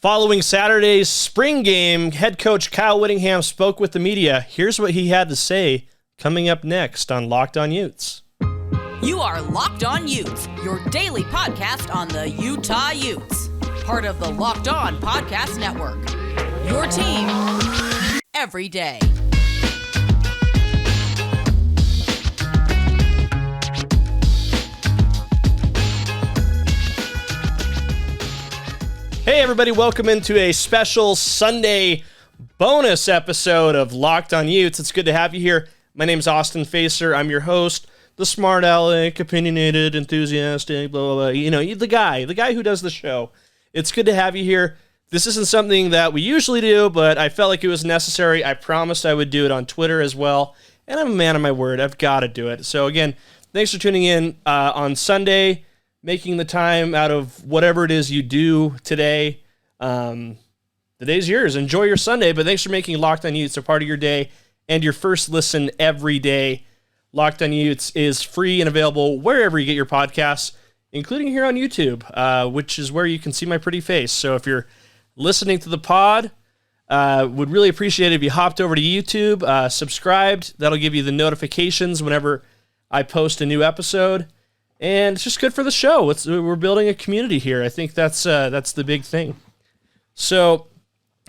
Following Saturday's spring game, head coach Kyle Whittingham spoke with the media. Here's what he had to say coming up next on Locked On Utes. You are Locked On Utes, your daily podcast on the Utah Utes. Part of the Locked On Podcast Network. Your team every day. Hey everybody, welcome into a special Sunday bonus episode of Locked On Utes. It's good to have you here. My name's Austin Facer. I'm your host, the smart aleck, opinionated, enthusiastic, blah, blah, blah. You know, the guy who does the show. It's good to have you here. This isn't something that we usually do, but I felt like it was necessary. I promised I would do it on Twitter as well, and I'm a man of my word. I've got to do it. So again, thanks for tuning in on Sunday, making the time out of whatever it is you do today. The day's yours. Enjoy your Sunday, but thanks for making Locked On Utes a part of your day and your first listen every day. Locked On Utes is free and available wherever you get your podcasts, including here on YouTube, which is where you can see my pretty face. So if you're listening to the pod, would really appreciate it if you hopped over to YouTube, subscribed. That'll give you the notifications whenever I post a new episode. And it's just good for the show. We're building a community here. I think that's the big thing. So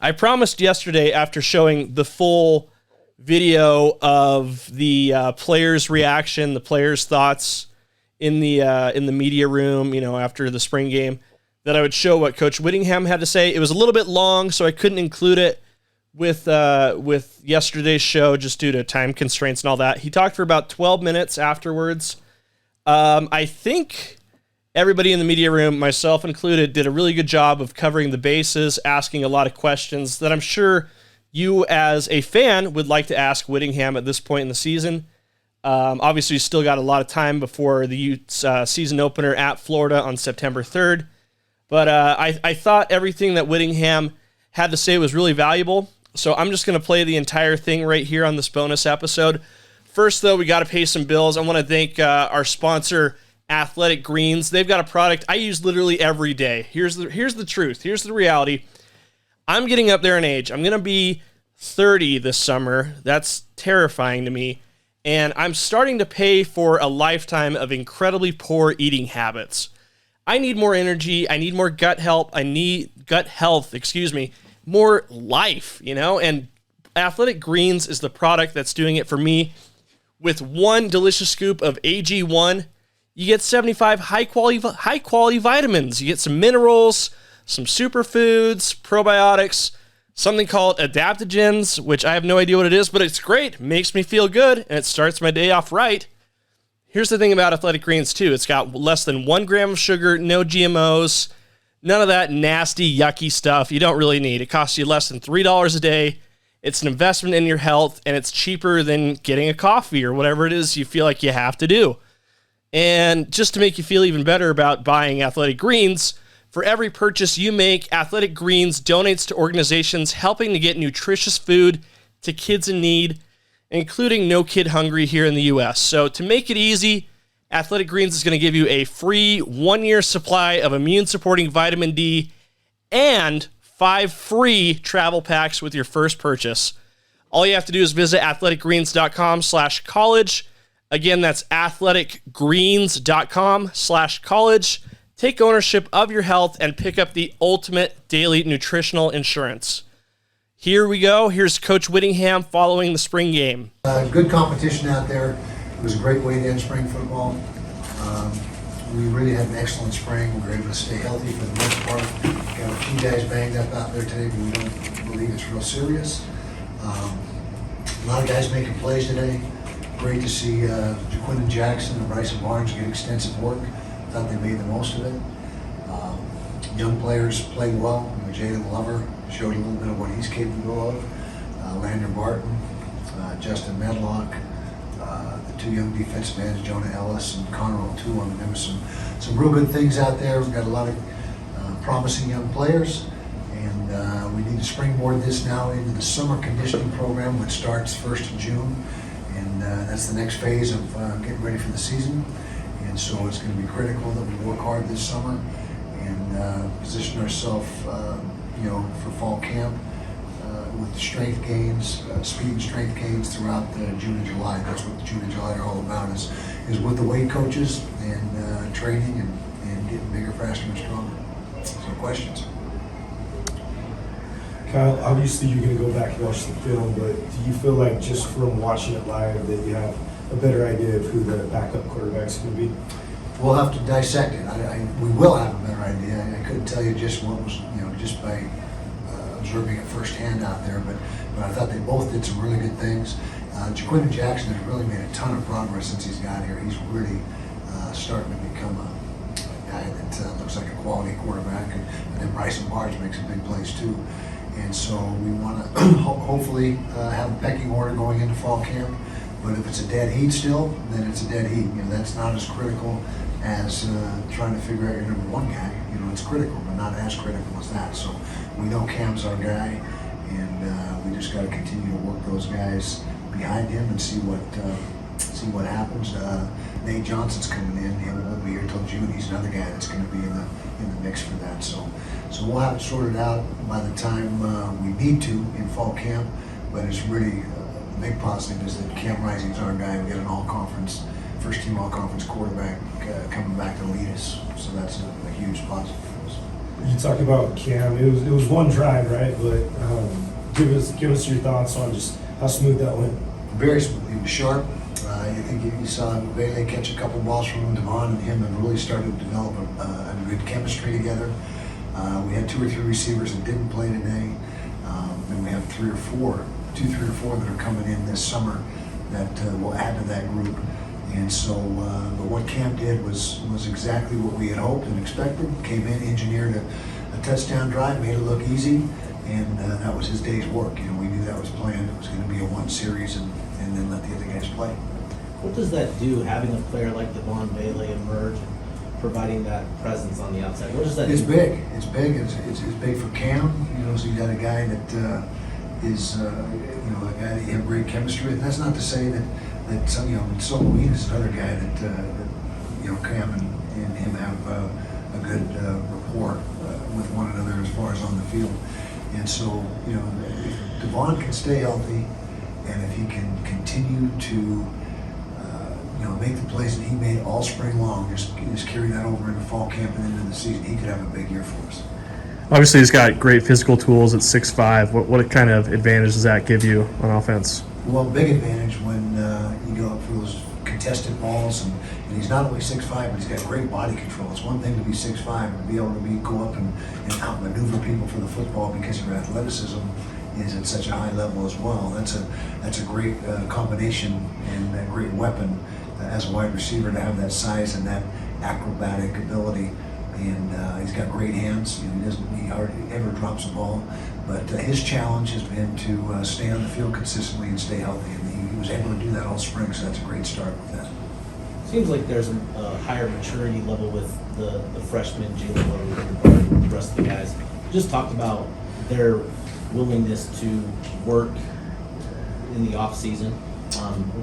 I promised yesterday, after showing the full video of the players' reaction, the players' thoughts in the media room, you know, after the spring game, that I would show what Coach Whittingham had to say. It was a little bit long, so I couldn't include it with yesterday's show just due to time constraints and all that. He talked for about 12 minutes afterwards. I think everybody in the media room, myself included, did a really good job of covering the bases, asking a lot of questions that I'm sure you as a fan would like to ask Whittingham at this point in the season. Obviously, you still got a lot of time before the Utes season opener at Florida on September 3rd. But I thought everything that Whittingham had to say was really valuable. So I'm just going to play the entire thing right here on this bonus episode. First, though, we got to pay some bills. I want to thank our sponsor, Athletic Greens. They've got a product I use literally every day. Here's the truth. Here's the reality. I'm getting up there in age. I'm going to be 30 this summer. That's terrifying to me. And I'm starting to pay for a lifetime of incredibly poor eating habits. I need more energy. I need more gut health. More life, you know? And Athletic Greens is the product that's doing it for me. With one delicious scoop of AG1, you get 75 high-quality vitamins. You get some minerals, some superfoods, probiotics, something called adaptogens, which I have no idea what it is, but it's great. It makes me feel good, and it starts my day off right. Here's the thing about Athletic Greens, too. It's got less than 1 gram of sugar, no GMOs, none of that nasty, yucky stuff you don't really need. It costs you less than $3 a day. It's an investment in your health, and it's cheaper than getting a coffee or whatever it is you feel like you have to do. And just to make you feel even better about buying Athletic Greens, for every purchase you make, Athletic Greens donates to organizations helping to get nutritious food to kids in need, including No Kid Hungry here in the U.S. So to make it easy, Athletic Greens is going to give you a free 1-year supply of immune-supporting vitamin D and 5 free travel packs with your first purchase. All you have to do is visit athleticgreens.com/college. Again, that's athleticgreens.com/college. Take ownership of your health and pick up the ultimate daily nutritional insurance. Here we go. Here's Coach Whittingham following the spring game. Good competition out there. It was a great way to end spring football. We really had an excellent spring. We were able to stay healthy for the most part. Got a few guys banged up out there today, but we don't believe it's real serious. A lot of guys making plays today. Great to see Jaquindon Jackson and Bryson Barnes get extensive work. Thought they made the most of it. Young players played well. Jalen Lover showed a little bit of what he's capable of. Lander Barton, Justin Medlock, the 2 young defensive ends, Jonah Ellis and Connor O'Toole. There was some real good things out there. We've got a lot of promising young players, and we need to springboard this now into the summer conditioning program, which starts 1st of June, and that's the next phase of getting ready for the season. And so it's going to be critical that we work hard this summer and position ourselves for fall camp with strength gains, speed and strength gains throughout June and July. That's what June and July are all about, is with the weight coaches and training and getting bigger, faster, and stronger. So questions? Kyle, obviously you're going to go back and watch the film, but do you feel like just from watching it live that you have a better idea of who the backup quarterback's going to be? We'll have to dissect it. We will have a better idea. I couldn't tell you just what was, just by observing it firsthand out there, but I thought they both did some really good things. Jaquindon Jackson has really made a ton of progress since he's got here. He's really starting to become a guy that looks like a quality quarterback, and then Bryson Barge makes some big plays too. And so we want to hopefully have a pecking order going into fall camp. But if it's a dead heat still, then it's a dead heat. That's not as critical as trying to figure out your number one guy. It's critical, but not as critical as that. So we know Cam's our guy, and we just got to continue to work those guys behind him and see what happens. Nate Johnson's coming in. He won't be here till June. He's another guy that's going to be in the mix for that. So we'll have it sorted out by the time we need to in fall camp. But it's really a big positive is that Cam Rising's our guy. We got an all-conference, first-team all-conference quarterback coming back to lead us. So that's a huge positive for us. You talk about Cam. It was one drive, right? But give us your thoughts on just how smooth that went. Very smooth. He was sharp. I think you saw Vele catch a couple balls from Devon, and him have really started to develop a good chemistry together. We had 2 or 3 receivers that didn't play today. And we have 3 or 4 that are coming in this summer that will add to that group. And so, but what Cam did was exactly what we had hoped and expected. Came in, engineered a touchdown drive, made it look easy, and that was his day's work. We knew that was planned. It was going to be a one series and then let the other guys play. What does that do, having a player like Devon Vele emerge and providing that presence on the outside? What does that do? It's big. It's big. It's big for Cam. So you got a guy that is, a guy that you have great chemistry with. That's not to say that Soloine is another guy that Cam and him have a good rapport with one another as far as on the field. And so, if Devon can stay healthy, and if he can continue to make the plays that he made all spring long, just carry that over into fall camp and into the season, he could have a big year for us. Obviously, he's got great physical tools at 6'5". What kind of advantage does that give you on offense? Well, big advantage when you go up for those contested balls, and he's not only 6'5", but he's got great body control. It's one thing to be 6'5", and be able to go up and outmaneuver people for the football because your athleticism is at such a high level as well. That's a great combination and a great weapon as a wide receiver to have that size and that acrobatic ability. And he's got great hands. He hardly ever drops a ball. But his challenge has been to stay on the field consistently and stay healthy. And he was able to do that all spring, so that's a great start with that. Seems like there's a higher maturity level with the freshman, Jalen Lowe, and the rest of the guys. You just talked about their willingness to work in the off season.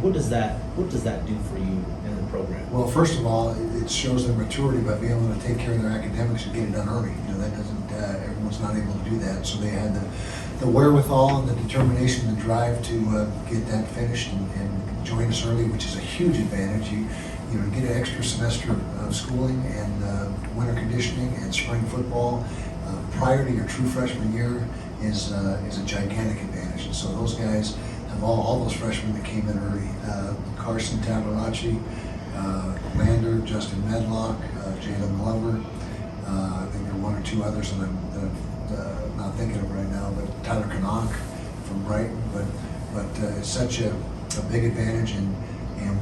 What does that do for you in the program? Well, first of all, it shows their maturity by being able to take care of their academics and get it done early. That doesn't. Everyone's not able to do that, so they had the wherewithal and the determination, the drive to get that finished and join us early, which is a huge advantage. You get an extra semester of schooling and winter conditioning and spring football prior to your true freshman year is a gigantic advantage. And so those guys have all those freshmen that came in early: Carson Tabaracci, Lander, Justin Medlock, Jalen Glover. I think there are 1 or 2 others that I'm not thinking of right now, but Tyler Canuck from Brighton. But it's such a big advantage, and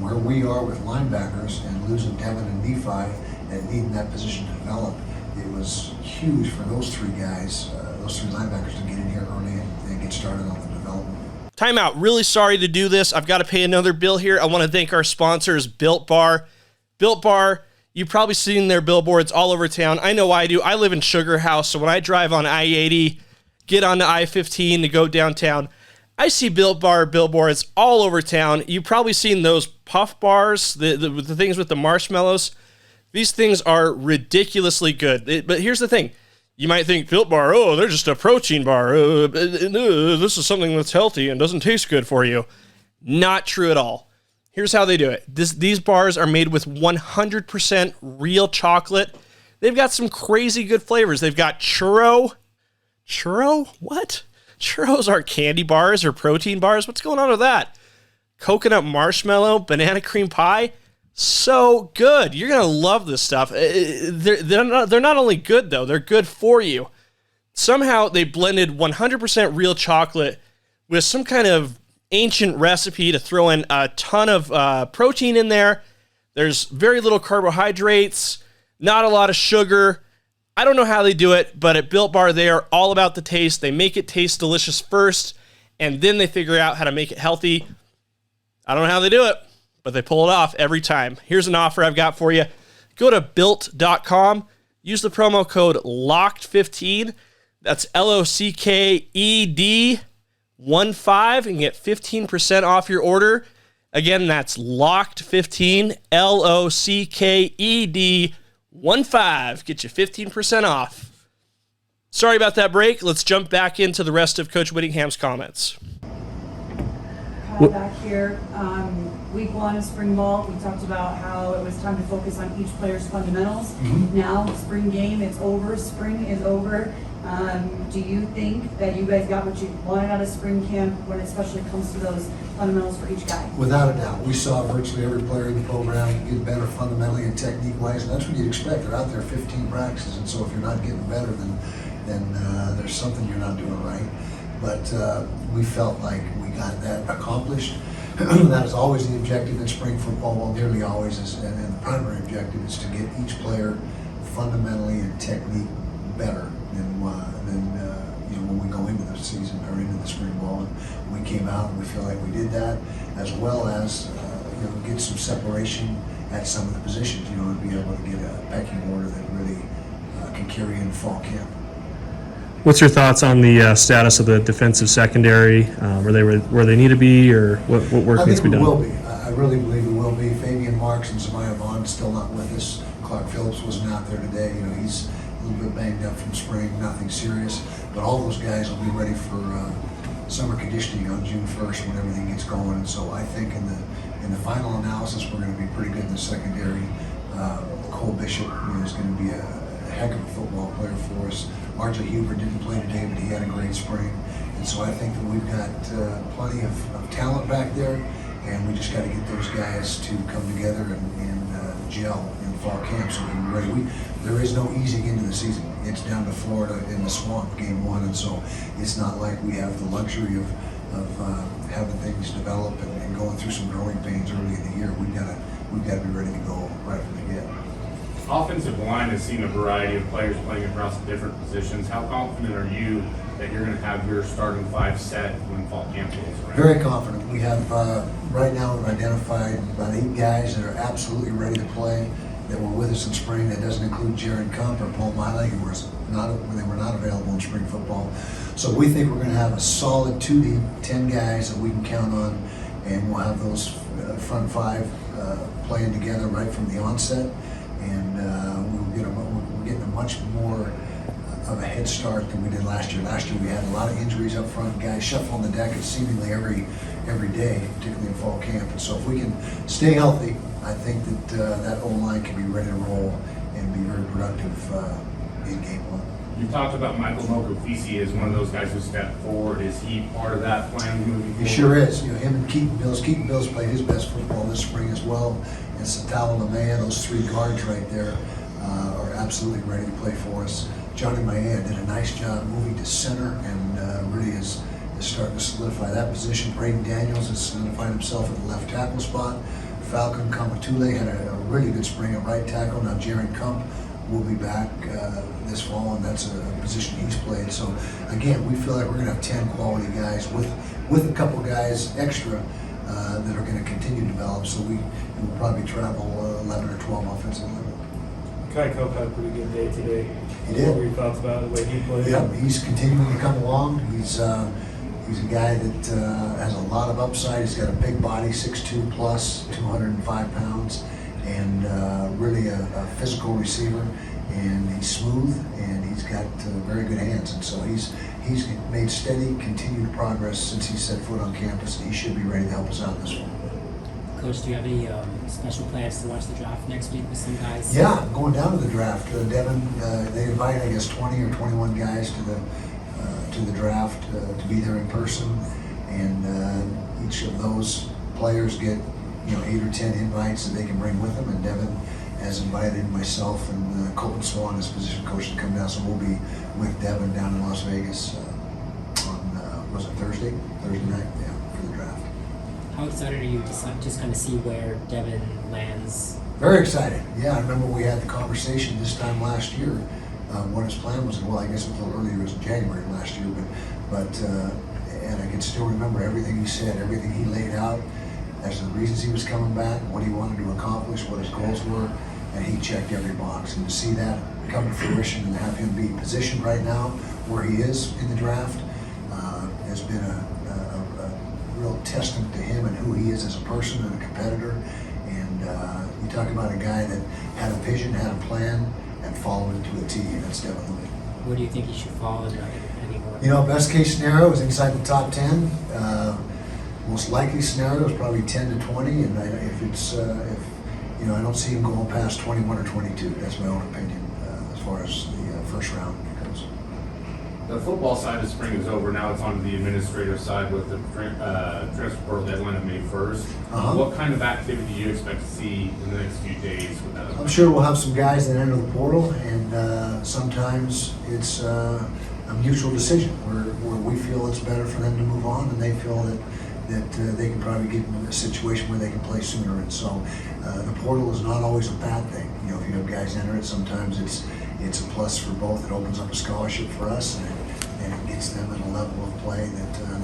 where we are with linebackers and losing Devin and Nephi and needing that position to develop, it was huge for those 3 guys, those 3 linebackers, to get in here early and get started on the development. Timeout. Really sorry to do this. I've got to pay another bill here. I want to thank our sponsors, Built Bar. Built Bar, you've probably seen their billboards all over town. I know I do. I live in Sugar House, so when I drive on I-80, get onto I-15 to go downtown, I see Built Bar billboards all over town. You've probably seen those puff bars, the things with the marshmallows. These things are ridiculously good. But here's the thing. You might think Built Bar, oh, they're just a protein bar. This is something that's healthy and doesn't taste good for you. Not true at all. Here's how they do it. These bars are made with 100% real chocolate. They've got some crazy good flavors. They've got churro. Churro? What? Churros aren't candy bars or protein bars. What's going on with that? Coconut marshmallow, banana cream pie. So good. You're going to love this stuff. They're not only good, though. They're good for you. Somehow they blended 100% real chocolate with some kind of ancient recipe to throw in a ton of protein in there. There's very little carbohydrates, not a lot of sugar. I don't know how they do it, but at Built Bar, they are all about the taste. They make it taste delicious first, and then they figure out how to make it healthy. I don't know how they do it, but they pull it off every time. Here's an offer I've got for you. Go to built.com. Use the promo code LOCKED15. That's LOCKED15 and get 15% off your order. Again, that's LOCKED15, LOCKED15. Get you 15% off. Sorry about that break. Let's jump back into the rest of Coach Whittingham's comments. Kyle back here. Week 1 of spring ball, we talked about how it was time to focus on each player's fundamentals. Now, spring game, it's over. Spring is over. Do you think that you guys got what you wanted out of spring camp when it especially comes to those fundamentals for each guy? Without a doubt. We saw virtually every player in the program get better fundamentally and technique-wise, and that's what you'd expect. They're out there 15 practices, and so if you're not getting better, then there's something you're not doing right. But we felt like we got that accomplished. That is always the objective in spring football, well, nearly always is, and the primary objective is to get each player fundamentally and technique better than when we go into the season or into the spring ball. And we came out and we feel like we did that, as well as get some separation at some of the positions, to be able to get a pecking order that really can carry into fall camp. What's your thoughts on the status of the defensive secondary? Are they where they need to be, or what work needs to be done? I think we will be. I really believe we will be. Fabian Marks and Zemiah Vaughn still not with us. Clark Phillips wasn't out there today. He's a little bit banged up from spring, nothing serious. But all those guys will be ready for summer conditioning on June 1st when everything gets going. And so I think in the final analysis, we're going to be pretty good in the secondary. Cole Bishop is going to be a heck of a football player for us. RJ Huber didn't play today, but he had a great spring. And so I think that we've got plenty of talent back there, and we just got to get those guys to come together and gel in fall camp so we're ready. There is no easing into the season. It's down to Florida in the swamp, game 1, and so it's not like we have the luxury of having things develop and going through some growing pains early in the year. We've got to be ready to go right from the get. Offensive line has seen a variety of players playing across the different positions. How confident are you that you're going to have your starting 5 set when fall camp rolls around? Very confident. We have, right now, we've identified about 8 guys that are absolutely ready to play that were with us in spring. That doesn't include Jaron Kump or Paul Miley, who were not available in spring football. So we think we're going to have a solid 2 deep, 10 guys that we can count on, and we'll have those front 5 playing together right from the onset. And we're getting a much more of a head start than we did last year. Last year we had a lot of injuries up front, guys shuffling the deck seemingly every day, particularly in fall camp. And so if we can stay healthy, I think that O-line can be ready to roll and be very productive in game 1. You talked about Michael Mokofisi as one of those guys who stepped forward. Is he part of that plan moving forward? He sure is. Him and Keaton Bills. Keaton Bills played his best football this spring as well. And Satala Lamea, those 3 guards right there, are absolutely ready to play for us. Johnny Maya did a nice job moving to center and really is starting to solidify that position. Braden Daniels has solidified himself at the left tackle spot. Falcon Kamatule had a really good spring at right tackle. Now Jaron Kump will be back this fall, and that's a position he's played. So again, we feel like we're going to have 10 quality guys with a couple guys extra that are going to continue to develop. So we will probably travel 11 or 12 offensive linemen. Kai Cope had a pretty good day today. He did. What were your thoughts about the way he played? Yeah, he's continuing to come along. He's a guy that has a lot of upside. He's got a big body, 6'2 plus, 205 pounds, and really a physical receiver. and he's smooth, and he's got very good hands. And so he's made steady, continued progress since he set foot on campus, and he should be ready to help us out this fall. Coach, do you have any special plans to watch the draft next week with some guys? Yeah, I'm going down to the draft. Devin, they invited, I guess, 20 or 21 guys to the draft to be there in person, and each of those players get 8 or 10 invites that they can bring with them, and Devin has invited myself and Colton Swan, his position coach, to come down. So we'll be with Devin down in Las Vegas on was it Thursday night, yeah, for the draft. How excited are you to just kind of see where Devin lands? Very excited. Yeah, I remember we had the conversation this time last year. What his plan was, well, I guess it was a little earlier, it was in January last year, but and I can still remember everything he said, everything he laid out as the reasons he was coming back, what he wanted to accomplish, what his goals were, and he checked every box. And to see that come to fruition and have him be positioned right now where he is in the draft has been a real testament to him and who he is as a person and a competitor. And you talk about a guy that had a vision, had a plan, and followed it to a T, and that's Devin Lloyd. Where do you think he should fall in anymore? Best case scenario is inside the top 10. Most likely scenario is probably 10 to 20, and I don't see him going past 21 or 22. That's my own opinion as far as the first round goes. The football side of spring is over. Now it's on to the administrative side with the transfer portal deadline of May 1st. What kind of activity do you expect to see in the next few days with that? I'm sure we'll have some guys that enter the portal, and sometimes it's a mutual decision where we feel it's better for them to move on, and they feel that they can probably get in a situation where they can play sooner. And so the portal is not always a bad thing. If you have guys enter it, sometimes it's a plus for both. It opens up a scholarship for us, and it gets them at a level of play that they're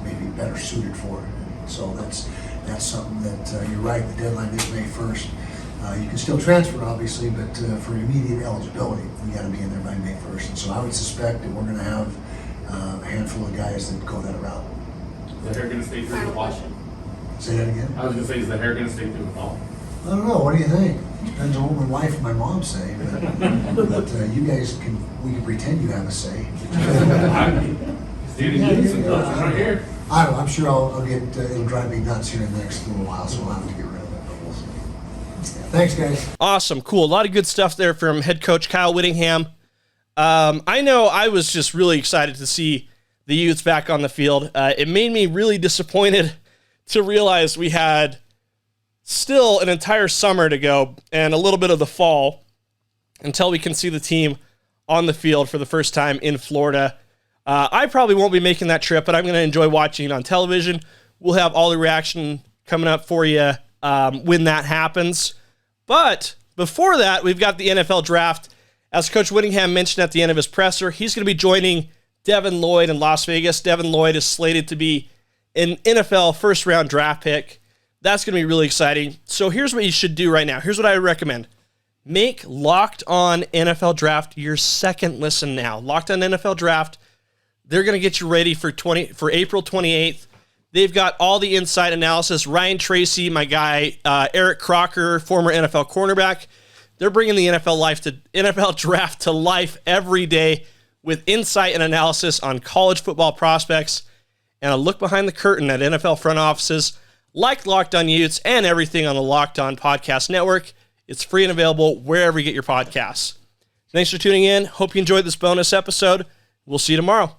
maybe better suited for. And so that's something that you're right. The deadline is May 1st. You can still transfer, obviously, but for immediate eligibility, you got to be in there by May 1st. And so I would suspect that we're going to have a handful of guys that go that route. Is the hair going to stay through the fall? Say that again? I was going to say, is the hair going to stay through the fall? I don't know. What do you think? Depends on what my wife and my mom say. But you guys we can pretend you have a say. Standing right here. I don't know. I'm sure I'll get. It'll drive me nuts here in the next little while, so we'll have to get rid of it. But we'll see. Yeah. Thanks, guys. Awesome, cool. A lot of good stuff there from head coach Kyle Whittingham. I know I was just really excited to see the Utes back on the field. It made me really disappointed to realize we had still an entire summer to go and a little bit of the fall until we can see the team on the field for the first time in Florida. I probably won't be making that trip, but I'm going to enjoy watching it on television. We'll have all the reaction coming up for you when that happens. But before that, we've got the NFL draft. As Coach Whittingham mentioned at the end of his presser, he's going to be joining Devin Lloyd in Las Vegas. Devin Lloyd is slated to be an NFL first-round draft pick. That's going to be really exciting. So here's what you should do right now. Here's what I recommend. Make Locked On NFL Draft your second listen now. Locked On NFL Draft, they're going to get you ready for April 28th. They've got all the inside analysis. Ryan Tracy, my guy, Eric Crocker, former NFL cornerback. They're bringing the NFL draft to life every day with insight and analysis on college football prospects and a look behind the curtain at NFL front offices like Locked On Utes and everything on the Locked On Podcast Network. It's free and available wherever you get your podcasts. Thanks for tuning in. Hope you enjoyed this bonus episode. We'll see you tomorrow.